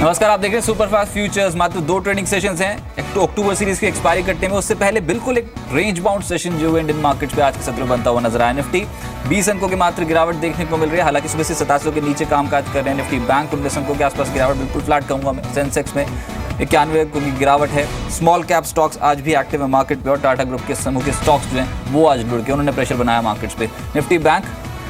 नमस्कार, आप देख रहे हैं सुपरफास्ट फ्यूचर्स। मात्र 2 ट्रेडिंग सेशंस हैं अक्टूबर सीरीज की एक्सपायरी कटने में। उससे पहले बिल्कुल एक रेंज बाउंड सेशन जो है इंडियन मार्केट्स पे आज के सत्र में बनता हुआ नजर आया। निफ्टी 20 अंकों की मात्र गिरावट देखने को मिल रही है। हालांकि सुबह से 8700 के नीचे कामकाज कर रहे हैं निफ्टी बैंक। 19 अंकों के आसपास गिरावट, बिल्कुल फ्लैट कहूंगा मैं। सेंसेक्स में 91 अंकों की गिरावट है। स्मॉल कैप स्टॉक्स आज भी एक्टिव है मार्केट पे और टाटा ग्रुप के समूह के स्टॉक्स जो हैं वो आज जुड़ के उन्होंने प्रेशर बनाया मार्केट्स पे। निफ्टी बैंक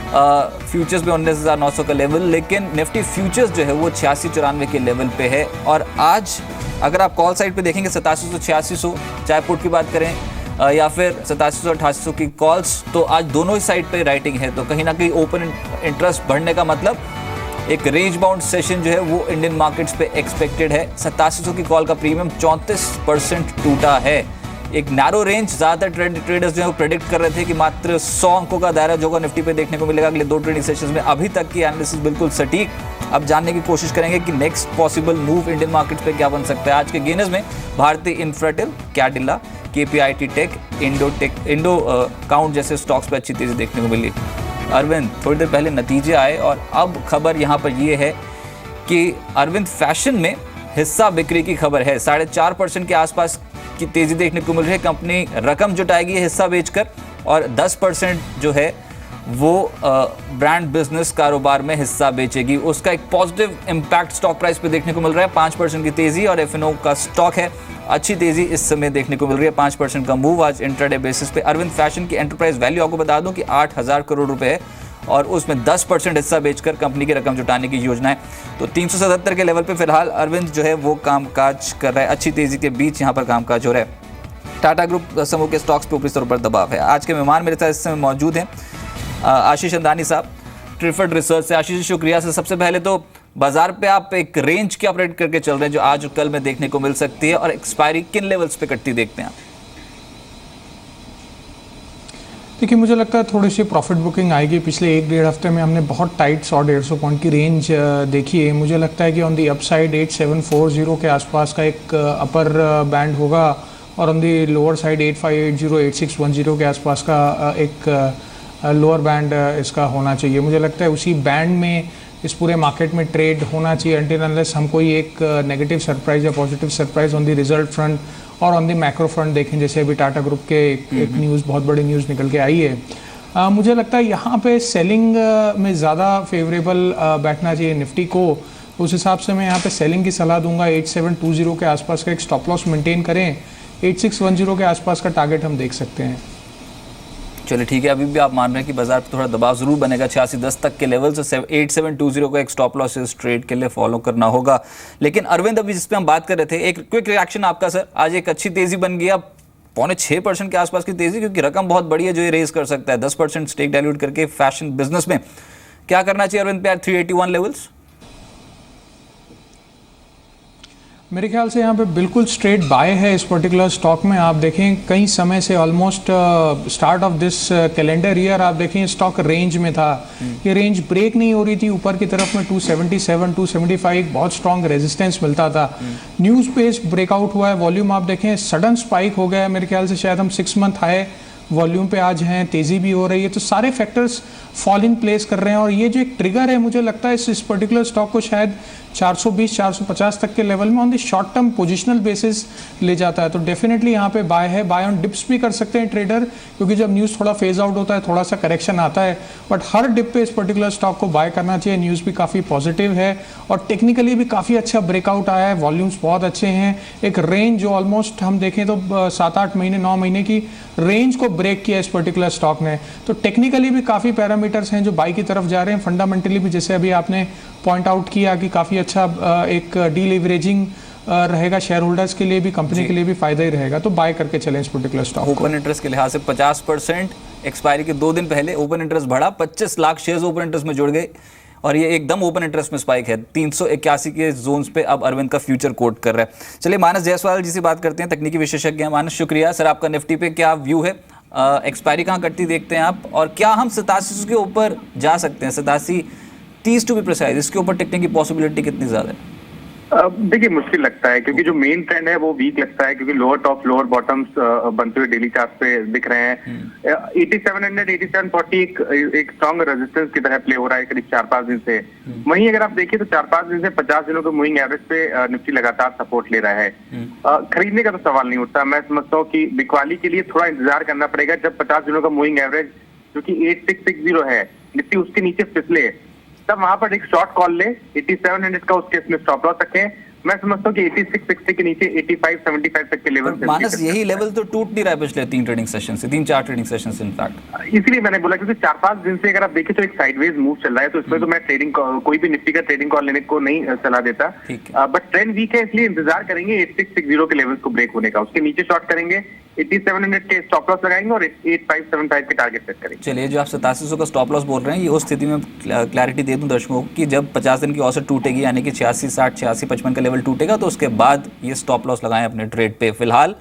फ्यूचर्स में 19,900 का लेवल, लेकिन निफ्टी फ्यूचर्स जो है वो 86-94 के लेवल पे है। और आज अगर आप कॉल साइड पे देखेंगे 8700-8600, चाहे पुट की बात करें या फिर 8700-8800 की कॉल्स, तो आज दोनों ही साइड पे राइटिंग है। तो कहीं ना कहीं ओपन इंटरेस्ट बढ़ने का मतलब एक रेंज बाउंड सेशन जो है वो इंडियन मार्केट्स पे एक्सपेक्टेड है। 8700 की कॉल का प्रीमियम 34% टूटा है। एक नैरो रेंज ज़्यादातर ट्रेडर्स जो है वो प्रेडिक्ट कर रहे थे कि मात्र 100 अंकों का दायरा जो निफ्टी पे देखने को मिलेगा अगले 2 ट्रेडिंग सेशंस में। अभी तक की एनालिसिस बिल्कुल सटीक। अब जानने की कोशिश करेंगे कि next possible move Indian market पे क्या बन सकता है। आज के गेनर्स में भारतीय इंफ्राटेल, कैडिला, KPIT टेक, इंडो काउंट जैसे स्टॉक्स पे अच्छी तेजी देखने को मिली। अरविंद, थोड़ी देर पहले नतीजे आए और अब खबर यहाँ पर यह है कि अरविंद फैशन में हिस्सा बिक्री की खबर है। 4.5% के आसपास की तेजी देखने को मिल रही है। कंपनी रकम जुटाएगी हिस्सा बेचकर और 10% जो है वो ब्रांड बिजनेस कारोबार में हिस्सा बेचेगी। उसका एक पॉजिटिव इंपैक्ट स्टॉक प्राइस पे देखने को मिल रहा है। 5% की तेजी और F&O का स्टॉक है, अच्छी तेजी इस समय देखने को मिल रही है। 5% का मूव आज इंट्राडे बेसिस पे। अरविंद फैशन की एंटरप्राइज वैल्यू आपको बता दूं कि 8,000 करोड़ रुपए है और उसमें 10% हिस्सा बेचकर कंपनी की रकम जुटाने की योजना है। तो 377 के लेवल पे फिलहाल अरविंद जो है वो कामकाज कर रहा है। अच्छी तेजी के बीच यहाँ पर कामकाज हो रहा है। टाटा ग्रुप समूह के स्टॉक्स पे ऊपरी स्तर पर दबाव है। आज के मेहमान मेरे साथ इस समय मौजूद हैं आशीष अंदानी साहब, ट्रिफर्ड रिसर्च से। आशीष, शुक्रिया। से सबसे पहले तो बाजार पे आप एक रेंज क्या ऑपरेट करके चल रहे हैं जो आज और कल में देखने को मिल सकती है, और एक्सपायरी किन लेवल्स पे कटती देखते हैं आप? देखिए, मुझे लगता है थोड़ी सी प्रॉफिट बुकिंग आएगी। पिछले 1-1.5 हफ्ते में हमने बहुत टाइट 100-150 पॉइंट की रेंज देखी है। मुझे लगता है कि ऑन दी अपसाइड 8740 के आसपास का एक अपर बैंड होगा और ऑन दी लोअर साइड 8580, 8610 के आसपास का एक लोअर बैंड इसका होना चाहिए। मुझे लगता है उसी बैंड में इस पूरे मार्केट में ट्रेड होना चाहिए अनटिल अनलेस हम कोई एक नेगेटिव सरप्राइज या positive surprise on the result front और ऑन दी मैक्रो फ्रंट देखें। जैसे अभी टाटा ग्रुप के एक न्यूज़, बहुत बड़ी न्यूज़ निकल के आई है। मुझे लगता है यहाँ पे सेलिंग में ज़्यादा फेवरेबल बैठना चाहिए निफ्टी को। उस हिसाब से मैं यहाँ पे सेलिंग की सलाह दूंगा। 8720 के आसपास का एक स्टॉप लॉस मेंटेन करें। 8610 के आसपास का टारगेट हम देख सकते हैं। चलिए ठीक है, अभी भी आप मान रहे हैं कि बाजार पर थोड़ा दबाव जरूर बनेगा 8610 तक के लेवल से। 8720 का एक स्टॉप लॉस इस ट्रेड के लिए फॉलो करना होगा। लेकिन अरविंद, अभी जिस पे हम बात कर रहे थे, एक क्विक रिएक्शन आपका सर। आज एक अच्छी तेजी बन गई, अब 5.6% के आसपास की तेजी, क्योंकि रकम बहुत बड़ी है जो ये रेज कर सकता है। 10% स्टेक डाइल्यूट करके फैशन बिजनेस में क्या करना चाहिए अरविंद पे 381 लेवल्स? मेरे ख्याल से यहाँ पे बिल्कुल स्ट्रेट बाय है इस पर्टिकुलर स्टॉक में। आप देखें कई समय से almost start of this calendar year आप देखें स्टॉक रेंज में था। ये रेंज ब्रेक नहीं हो रही थी ऊपर की तरफ में। 277, 275 बहुत स्ट्रॉन्ग रेजिस्टेंस मिलता था। न्यूज़ पेज ब्रेकआउट हुआ है। वॉल्यूम आप देखें सडन स्पाइक हो गया है। मेरे ख्याल से शायद हम 6 मंथ हाई वॉल्यूम पे आज हैं, तेज़ी भी हो रही है। तो सारे फैक्टर्स फॉल इन प्लेस कर रहे हैं और ये जो एक ट्रिगर है, मुझे लगता है इस पर्टिकुलर स्टॉक को शायद 420-450 तक के लेवल में on the short term positional basis ले जाता है। तो डेफिनेटली यहाँ पे बाय है। बाय ऑन डिप्स भी कर सकते हैं ट्रेडर, क्योंकि जब न्यूज़ थोड़ा फेज आउट होता है थोड़ा सा करेक्शन आता है। बट हर डिप पे इस पर्टिकुलर स्टॉक को बाय करना चाहिए। न्यूज़ भी काफ़ी पॉजिटिव है और टेक्निकली भी काफ़ी अच्छा ब्रेकआउट आया है। वॉल्यूम्स बहुत अच्छे हैं। एक रेंज जो ऑलमोस्ट हम देखें तो 7-8 महीने 9 महीने की रेंज को ब्रेक किया इस पर्टिकुलर स्टॉक ने। तो टेक्निकली भी काफ़ी पैरामीटर्स हैं जो बाई की तरफ जा रहे हैं। फंडामेंटली भी जैसे अभी आपने पॉइंट आउट किया कि काफ़ी अच्छा एक डीलिवरेजिंग रहेगा शेयर होल्डर्स के लिए भी, कंपनी के लिए भी फायदा ही रहेगा। तो बाय करके चलें इस पर्टिकुलर स्टॉक। ओपन इंटरेस्ट के लिहाज से 50%, एक्सपायरी के 2 दिन पहले ओपन इंटरेस्ट बढ़ा, 25 लाख शेयर्स ओपन इंटरेस्ट में जुड़ गए और ये एकदम ओपन इंटरेस्ट में स्पाइक है। 381 के जोन्स पे अब अरविंद का फ्यूचर कोट कर रहा है। चलिए मानस जायसवाल जी से बात करते हैं, तकनीकी विशेषज्ञ हैं। मानस, शुक्रिया सर। आपका निफ्टी पे क्या व्यू है? एक्सपायरी कहाँ कटती देखते हैं आप, और क्या हम 8700 के ऊपर जा सकते हैं? 8730 टू बी प्रिसाइज, इसके ऊपर टिकने की पॉसिबिलिटी कितनी ज़्यादा है? देखिए मुश्किल लगता है क्योंकि जो मेन ट्रेंड है वो वीक लगता है क्योंकि लोअर टॉप लोअर बॉटम्स बनते हुए डेली चार्ट पे दिख रहे हैं। 8700 8740 एक स्ट्रॉन्ग रेजिस्टेंस की तरह प्ले हो रहा है करीब 4-5 दिन से। वहीं अगर आप देखिए तो 4-5 दिन से 50 दिनों के मूविंग एवरेज पे निफ्टी लगातार सपोर्ट ले रहा है। खरीदने का तो सवाल नहीं उठता। मैं समझता हूँ कि बिकवाली के लिए थोड़ा इंतजार करना पड़ेगा जब 50 दिनों का मूविंग एवरेज जो कि 8660 है निफ्टी उसके नीचे फिसले तब वहां पर एक शॉर्ट कॉल ले 8700 का उस केस में स्टॉप लॉस रखें। मैं समझता हूँ कि 8660 के नीचे 8575 तक के लेवल मानस यही लेवल तो टूट नहीं रहा है पिछले 3 ट्रेडिंग सेशन से, 3-4 ट्रेडिंग सेशन से इनफैक्ट। इसलिए मैंने बोला क्योंकि 4-5 दिन से अगर आप देखें तो एक साइडवेज मूव चल रहा है तो इसमें तो मैं ट्रेडिंग कोई भी निफ्टी का ट्रेडिंग कॉल लेने को नहीं सलाह देता। बट ट्रेंड वीक है इसलिए इंतजार करेंगे 8660 के लेवल्स को ब्रेक होने का। उसके नीचे शॉर्ट करेंगे 8700 के स्टॉप लॉस लगाएंगे और 8575 के टारगेट सेट करेंगे। चलिए जो आप 8700 का स्टॉप लॉस बोल रहे हैं ये उस स्थिति में क्लैरिटी दे दूं दर्शकों को कि जब 50 दिन की औसत टूटेगी यानी कि 8660 8655 का लेवल टूटेगा तो उसके बाद ये स्टॉप लॉस लगाएं अपने ट्रेड पे। फिलहाल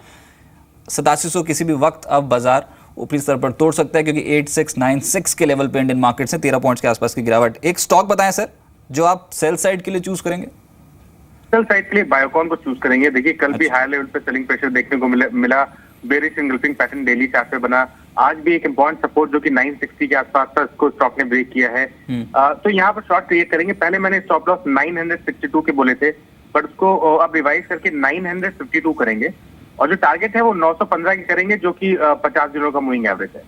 8700 किसी भी वक्त अब बाजार ऊपरी स्तर पर तोड़ सकता है क्योंकि 8696 के लेवल पे इंडियन मार्केट से 13 पॉइंट्स के आसपास की गिरावट। एक स्टॉक बताएं सर जो आप सेल साइड के लिए चूज करेंगे। सेल साइड के लिए बायोकॉन को चूज करेंगे। देखिए कल भी हाई लेवल पे सेलिंग प्रेशर देखने को मिला bearish engulfing pattern daily chart पे बना। आज भी एक इम्पॉर्टेंट सपोर्ट जो कि 960 के आसपास था उसको स्टॉक ने ब्रेक किया है। तो यहाँ पर शॉर्ट क्रिएट करेंगे। पहले मैंने स्टॉप लॉस 962 के बोले थे बट उसको अब रिवाइज करके 952 करेंगे और जो टारगेट है वो 915 की करेंगे जो कि 50 दिनों का मूविंग एवरेज है।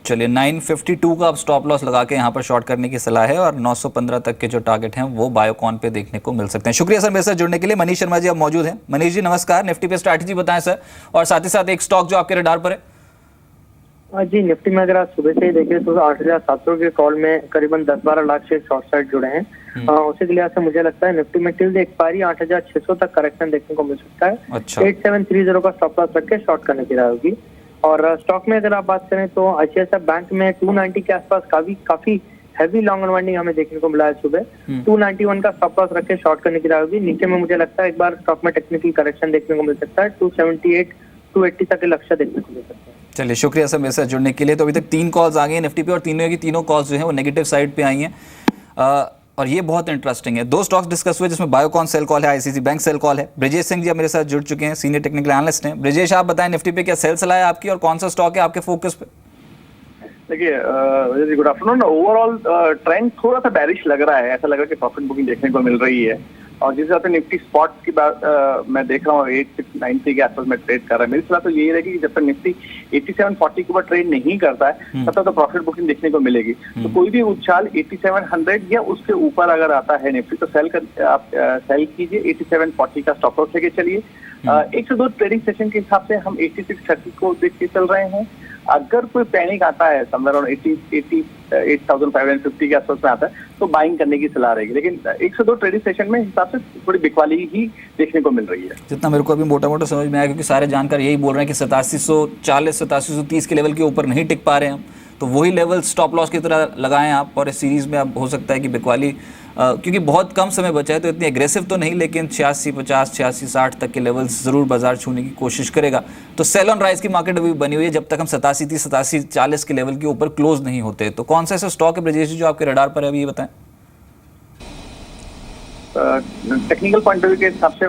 चलिए 952 का अब स्टॉप लॉस लगा के यहाँ पर शॉर्ट करने की सलाह है और 915 तक के जो टारगेट हैं वो बायोकॉन पे देखने को मिल सकते हैं। शुक्रिया सर मेरे साथ जुड़ने के लिए। मनीष शर्मा जी अब मौजूद हैं। मनीष जी नमस्कार। निफ्टी पे स्ट्रैटेजी बताएं सर और साथ ही साथ एक स्टॉक जो आपके रडार पर है। जी निफ्टी में अगर आप सुबह से ही देखें तो 8700 के कॉल में करीबन 10-12 लाख शेयर शॉर्ट साइड जुड़े हैं। उसी के लिहाज से मुझे लगता है निफ्टी में टिल एक्सपायरी 8600 तक करेक्शन देखने को मिल सकता है। अच्छा। 8730 का स्टॉप लॉस रख के शॉर्ट करने की राय होगी। और स्टॉक में अगर आप बात करें तो ICICI बैंक में 290 के आसपास काफी हैवी लॉन्ग अनवाइंडिंग हमें देखने को मिला है सुबह। 291 का स्टॉप लॉस रख के शॉर्ट करने की राय होगी। नीचे में मुझे लगता है एक बार स्टॉक में टेक्निकल करेक्शन देखने को मिल सकता है। 278 280 तक के लक्ष्य देखने को मिल सकता है। चलिए शुक्रिया सर मेरे साथ जुड़ने के लिए। तो अभी तक 3 कॉल्स आ गई हैं निफ्टी पे और तीनों की तीनों कॉल्स जो हैं वो नेगेटिव साइड पे आई हैं और ये बहुत इंटरेस्टिंग है। 2 स्टॉक्स डिस्कस हुए जिसमें बायोकॉन सेल कॉल है, ICICI बैंक सेल कॉल है। ब्रिजेश सिंह जी अब मेरे साथ जुड़ चुके हैं, सीनियर टेक्निकल एनालिस्ट हैं। ब्रिजेश आप बताएं निफ्टी पे क्या सेल सलाह है आपकी और कौन सा स्टॉक है आपके फोकस पे। देखिए गुड आफ्टरनून। ओवरऑल ट्रेंड थोड़ा सा बैरिश लग रहा है। ऐसा लग रहा है कि प्रॉफिट बुकिंग देखने को मिल रही है और जिस हिसाब से निफ्टी स्पॉट की बात मैं देख रहा हूँ 8690 के आसपास में ट्रेड कर रहा है। मेरी सलाह तो यही रहेगी कि जब तक निफ्टी 8740 के ऊपर ट्रेड नहीं करता है तब तक तो प्रॉफिट बुकिंग देखने को मिलेगी। तो कोई भी उछाल 8700 या उसके ऊपर अगर आता है निफ्टी तो आप सेल कीजिए। 8740 का स्टॉप लॉस लेके चलिए। 1 से 2 ट्रेडिंग सेशन के हिसाब से हम 8630 को देख के चल रहे हैं। अगर कोई पैनिक आता है समवेयर अराउंड 8550 के आसपास में आता है तो बाइंग करने की सलाह रहेगी। लेकिन 1 से 2 ट्रेडिंग सेशन में हिसाब से थोड़ी बिकवाली ही देखने को मिल रही है। जितना मेरे को अभी मोटा समझ में आया क्योंकि सारे जानकार यही बोल रहे हैं कि 8740 8730 के लेवल के ऊपर नहीं टिक पा रहे हैं हम, तो वही लेवल स्टॉप लॉस की तरह लगाएं आप। और इस सीरीज में अब हो सकता है कि बिकवाली क्योंकि बहुत कम समय बचा है तो इतनी एग्रेसिव तो नहीं लेकिन 8650 8660 तक के लेवल्स जरूर बाजार छूने की कोशिश करेगा। तो सेल ऑन राइज की मार्केट अभी बनी हुई है जब तक हम 8730 8740 के लेवल के ऊपर क्लोज नहीं होते। तो कौन सा ऐसा स्टॉक है ब्रजेश जी जो आपके रडार पर है अभी ये बताएं। टेक्निकल पॉइंट ऑफ व्यू के हिसाब से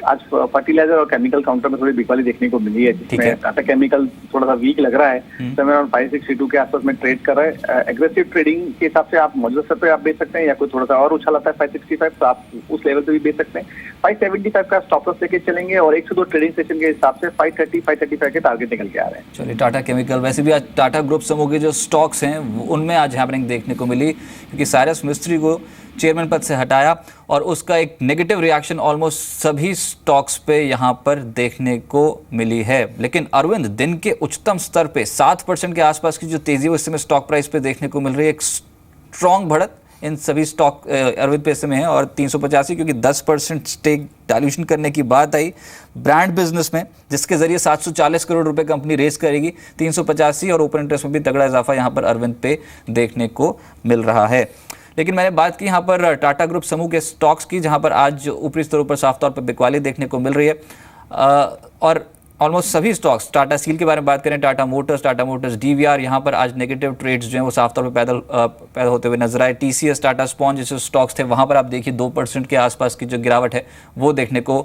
आज फर्टिलाइजर और केमिकल काउंटर में थोड़ी बिकवाली देखने को मिली है जिसमें टाटा केमिकल थोड़ा सा वीक लग रहा है। तो मैं 562 के आसपास में ट्रेड कर रहा है। एग्रेसिव ट्रेडिंग के हिसाब से आप मौजूदा स्तर पे आप बेच सकते हैं या कोई थोड़ा सा और उछाल आता है 565 तो आप उस लेवल पे भी बेच सकते हैं। 575 का स्टॉप लॉस लेके चलेंगे और 1 से 2 ट्रेडिंग सेशन के हिसाब से 530 535 के टारगेट निकल के आ रहे हैं। चलिए टाटा केमिकल वैसे भी आज टाटा ग्रुप समूह के जो स्टॉक्स हैं उनमें आज हैपनिंग देखने को मिली क्योंकि साइरस मिस्त्री को चेयरमैन पद से हटाया और उसका एक नेगेटिव रिएक्शन ऑलमोस्ट सभी स्टॉक्स पे यहाँ पर देखने को मिली है। लेकिन अरविंद दिन के उच्चतम स्तर पे 7% के आसपास की जो तेजी है उस समय स्टॉक प्राइस पे देखने को मिल रही है। एक स्ट्रॉन्ग बढ़त इन सभी स्टॉक अरविंद पे समय है और 385 क्योंकि 10% स्टेक डाइल्यूशन करने की बात आई ब्रांड बिजनेस में जिसके जरिए 740 करोड़ रुपए कंपनी रेस करेगी। 385 और ओपन इंटरेस्ट में भी तगड़ा इजाफा यहाँ पर अरविंद पे देखने को मिल रहा है। लेकिन मैंने बात की यहाँ पर टाटा ग्रुप समूह के स्टॉक्स की जहाँ पर आज ऊपरी स्तरों पर साफ तौर पर बिकवाली देखने को मिल रही है और ऑलमोस्ट सभी स्टॉक्स, टाटा स्टील के बारे में बात करें, टाटा मोटर्स डीवीआर, यहाँ पर आज नेगेटिव ट्रेड्स जो हैं वो साफ तौर पे पैदा होते हुए नजर आए। टीसीएस, टाटा स्पॉन्ज जैसे स्टॉक्स थे वहाँ पर आप देखिए 2% के आसपास की जो गिरावट है वो देखने को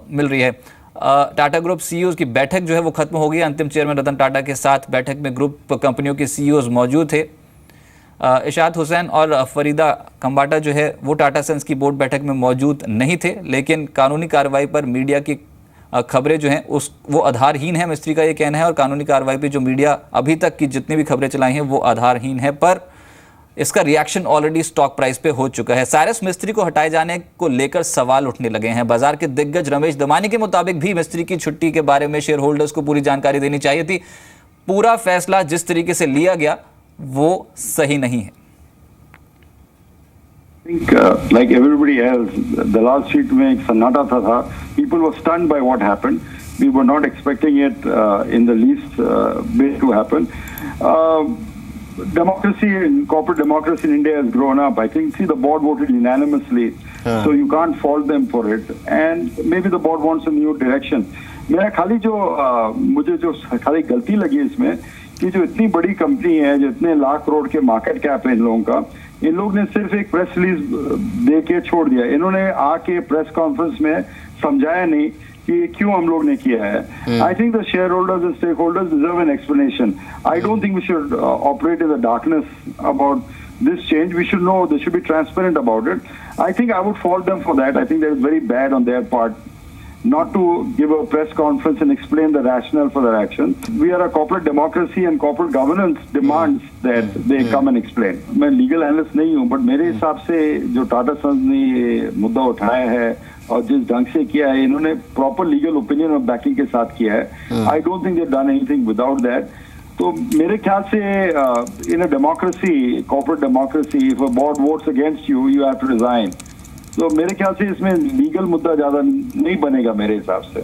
मिल रही है। टाटा ग्रुप सीईओज की बैठक जो है वो खत्म हो गई। अंतिम चेयरमैन रतन टाटा के साथ बैठक में ग्रुप कंपनियों के सीईओज मौजूद थे। इशात हुसैन और फरीदा खंबाटा जो है वो टाटा सन्स की बोर्ड बैठक में मौजूद नहीं थे, लेकिन कानूनी कार्रवाई पर मीडिया की खबरें जो हैं वो आधारहीन है, मिस्त्री का ये कहना है। और कानूनी कार्रवाई पे जो मीडिया अभी तक की जितनी भी खबरें चलाई हैं वो आधारहीन है, पर इसका रिएक्शन ऑलरेडी स्टॉक प्राइस पे हो चुका है। साइरस मिस्त्री को हटाए जाने को लेकर सवाल उठने लगे हैं। बाजार के दिग्गज रमेश दमानी के मुताबिक भी मिस्त्री की छुट्टी के बारे में शेयर होल्डर्स को पूरी जानकारी देनी चाहिए थी। पूरा फैसला जिस तरीके से लिया गया वो सही नहीं है। I think like everybody else, the last sheet में एक सन्नाटा था। People were stunned by what happened. We were not expecting it in the least bit to happen. Democracy, corporate democracy in India has grown up. I think, see, the board voted unanimously, so you can't fault them for it. And maybe the board wants a new direction. मेरा खाली जो मुझे जो खाली गलती लगी इसमें कि जो इतनी बड़ी कंपनी है, जो इतने लाख करोड़ के मार्केट कैप है इन लोगों का, इन लोग ने सिर्फ एक प्रेस रिलीज दे के छोड़ दिया। इन्होंने आके प्रेस कॉन्फ्रेंस में समझाया नहीं कि क्यों हम लोग ने किया है। I think the share holders and stake holders deserve an explanation. I don't think we should operate in the darkness about this change. We should know, they should be transparent about it. I think I would fault them for that. I think that is very bad on their part not to give a press conference and explain the rationale for their actions. We are a corporate democracy and corporate governance demands that they come and explain. मैं legal analyst नहीं हूँ, but मेरे हिसाब से जो Tata sons ने ये मुद्दा उठाया है और जिस ढंग से किया है, इन्होंने प्रॉपर लीगल ओपिनियन और बैकिंग के साथ किया है। I don't think they done anything without that. तो मेरे ख्याल से in a democracy, corporate democracy, if a board votes against you, you have to resign. तो मेरे ख्याल से इसमें लीगल मुद्दा ज्यादा नहीं बनेगा मेरे हिसाब से।